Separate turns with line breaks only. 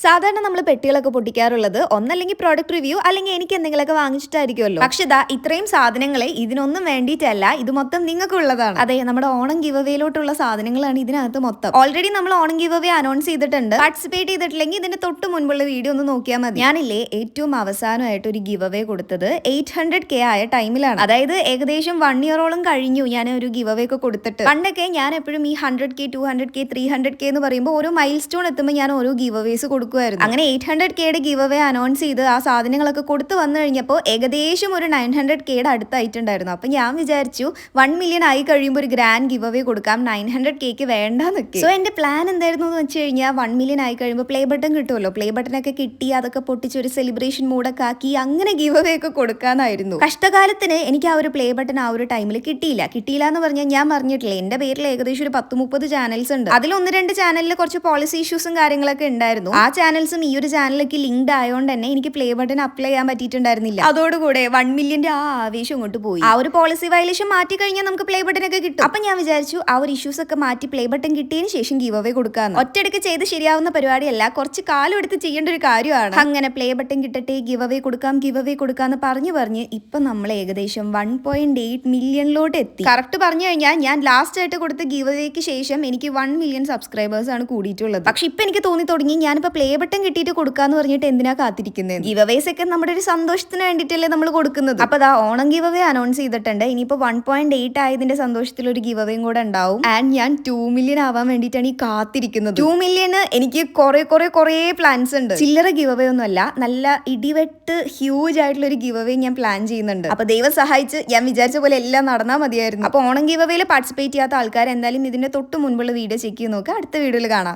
സാധാരണ നമ്മൾ പെട്ടികളൊക്കെ പൊട്ടിക്കാറുള്ളത് ഒന്നല്ലെങ്കിൽ പ്രോഡക്റ്റ് റിവ്യൂ അല്ലെങ്കിൽ എനിക്ക് എന്തെങ്കിലുമൊക്കെ വാങ്ങിച്ചിട്ടായിരിക്കുമല്ലോ. പക്ഷെ ഇതാ ഇത്രയും സാധനങ്ങളെ ഇതിനൊന്നും വേണ്ടിയിട്ടല്ല, ഇത് മൊത്തം നിങ്ങൾക്കുള്ളതാണ്. അതെ, നമ്മുടെ ഓണം ഗിവ് അവേയിലോട്ടുള്ള സാധനങ്ങളാണ് ഇതിനകത്ത് മൊത്തം. ഓൾറെഡി നമ്മൾ ഓണം ഗിവ് അവേ അനൗൺസ് ചെയ്തിട്ടുണ്ട്. പാർട്ടിസിപ്പേറ്റ് ചെയ്തിട്ടില്ലെങ്കിൽ ഇതിന്റെ തൊട്ട് മുൻപുള്ള വീഡിയോ ഒന്ന് നോക്കിയാൽ മതി. ഞാനില്ലേ ഏറ്റവും അവസാനമായിട്ട് ഒരു ഗിവ് അവേ കൊടുത്തത് 800K ആയ ടൈമിലാണ്. അതായത് ഏകദേശം 1 ഇയറോളം കഴിഞ്ഞു ഞാൻ ഒരു ഗിവ് അവേ ഒക്കെ കൊടുത്തിട്ട്. പണ്ടൊക്കെ ഞാൻ എപ്പോഴും ഈ 100K 200K 300K എന്ന് പറയുമ്പോൾ ഓരോ മൈൽ സ്റ്റോൺ എത്തുമ്പോൾ ഞാൻ ഓരോ ഗിവ് അവേസ് കൊടുക്കും. അങ്ങനെ 800Kയുടെ ഗിവ് അവേ അനൗൺസ് ചെയ്ത് ആ സാധനങ്ങളൊക്കെ കൊടുത്തു വന്നു കഴിഞ്ഞപ്പോൾ ഏകദേശം ഒരു 900Kയുടെ അടുത്തായിട്ടുണ്ടായിരുന്നു. അപ്പൊ ഞാൻ വിചാരിച്ചു 1 മില്യൺ ആയി കഴിയുമ്പോൾ ഒരു ഗ്രാൻഡ് ഗിവ് അവേ കൊടുക്കാം, 900Kക്ക് വേണ്ടെന്നൊക്കെ. സോ എന്റെ പ്ലാൻ എന്തായിരുന്നു എന്ന് വെച്ച് കഴിഞ്ഞാൽ 1 മില്യൺ ആയി കഴിയുമ്പോൾ പ്ലേ ബട്ടൺ കിട്ടുമല്ലോ, പ്ലേ ബട്ടൺ ഒക്കെ കിട്ടി അതൊക്കെ പൊട്ടിച്ച് ഒരു സെലിബ്രേഷൻ മൂഡൊക്കെ ആക്കി അങ്ങനെ ഗിവ് അവേ ഒക്കെ കൊടുക്കാനായിരുന്നു. കഷ്ടകാലത്തിന് എനിക്ക് ആ ഒരു പ്ലേ ബട്ടൺ ആ ഒരു ടൈമിൽ കിട്ടിയില്ല എന്ന് പറഞ്ഞാൽ ഞാൻ പറഞ്ഞിട്ടില്ലേ, എന്റെ പേരിൽ ഏകദേശം ഒരു 10-30 ചാനൽസ് ഉണ്ട്. അതിൽ 1-2 ചാനലിൽ കുറച്ച് പോളിസി ഇഷ്യൂസും കാര്യങ്ങളൊക്കെ ഉണ്ടായിരുന്നു. ആ ചാനൽസും ഈ ഒരു ചാനലിലേക്ക് ലിങ്ക്ഡ് ആയതുകൊണ്ട് തന്നെ എനിക്ക് പ്ലേ ബട്ടൺ അപ്ലൈ ചെയ്യാൻ പറ്റിയിട്ടുണ്ടായിരുന്നില്ല. അതോടുകൂടെ 1 മില്യന്റെ ആ ആവേശം ഇങ്ങോട്ട് പോയി. ആ ഒരു പോളിസി വയലേഷൻ മാറ്റി കഴിഞ്ഞാൽ നമുക്ക് പ്ലേ ബട്ടൺ ഒക്കെ കിട്ടും. അപ്പൊ ഞാൻ വിചാരിച്ചു ആ ഒരു ഇഷ്യൂസ് ഒക്കെ മാറ്റി പ്ലേ ബട്ടൺ കിട്ടിയതിന് ശേഷം ഗിവ് അവേ കൊടുക്കാന്ന്. ഒറ്റയടിക്ക് ചെയ്ത് ശരിയാവുന്ന പരിപാടിയല്ല, കുറച്ച് കാലം എടുത്ത് ചെയ്യേണ്ട ഒരു കാര്യമാണ്. അങ്ങനെ പ്ലേ ബട്ടൺ കിട്ടട്ടെ, ഗിവ് അവേ കൊടുക്കാന്ന് പറഞ്ഞു ഇപ്പൊ നമ്മൾ ഏകദേശം 1.8 മില്യണിലോട്ട് എത്തി. കറക്റ്റ് പറഞ്ഞു കഴിഞ്ഞാൽ ഞാൻ ലാസ്റ്റ് ആയിട്ട് കൊടുത്ത ഗിവ് അവേക്ക് ശേഷം എനിക്ക് 1 മില്യൺ സബ്സ്ക്രൈബേഴ്സ് ആണ് കൂടിയിട്ടുള്ളത്. പക്ഷെ ഇപ്പൊ എനിക്ക് തോന്നി തുടങ്ങി ഞാനിപ്പോ പ്ലേ ബട്ടൺ കിട്ടിയിട്ട് കൊടുക്കാന്ന് പറഞ്ഞിട്ട് എന്തിനാ കാത്തിരിക്കുന്നത്? ഗിവ് അവേസ് ഒക്കെ നമ്മുടെ ഒരു സന്തോഷത്തിന് വേണ്ടിയിട്ടല്ലേ നമ്മൾ കൊടുക്കുന്നത്. അപ്പൊ ദാ ഓണം ഗിവ് അവേ അനൗൺസ് ചെയ്തിട്ടുണ്ട്. ഇനിയിപ്പോ 1.8 ആയതിന്റെ സന്തോഷത്തിൽ ഒരു ഗിവ് അവേയും കൂടെ ഉണ്ടാവും. ആൻഡ് ഞാൻ 2 മില്യൺ ആവാൻ വേണ്ടിയിട്ടാണ് ഈ കാത്തിരിക്കുന്നത്. 2 മില്യണ് എനിക്ക് കുറെ പ്ലാൻസ് ഉണ്ട്. ചില്ലറ ഗിവ് അവേ ഒന്നും അല്ല, നല്ല ഇടിവെട്ട് ഹ്യൂജ് ആയിട്ടുള്ള ഒരു ഗിവ് അവേ ഞാൻ പ്ലാൻ ചെയ്യുന്നുണ്ട്. അപ്പൊ ദൈവം സഹായിച്ച് ഞാൻ വിചാരിച്ച പോലെ എല്ലാം നടന്നാൽ മതിയായിരുന്നു. അപ്പൊ ഓണം ഗിവ് അവേയിൽ പാർട്ടിസിപ്പേറ്റ് ചെയ്യാത്ത ആൾക്കാർ എന്തായാലും ഇതിന്റെ തൊട്ട് മുൻപുള്ള വീഡിയോ ചെക്ക് ചെയ്ത് നോക്കുക. അടുത്ത വീഡിയോയിൽ കാണാം.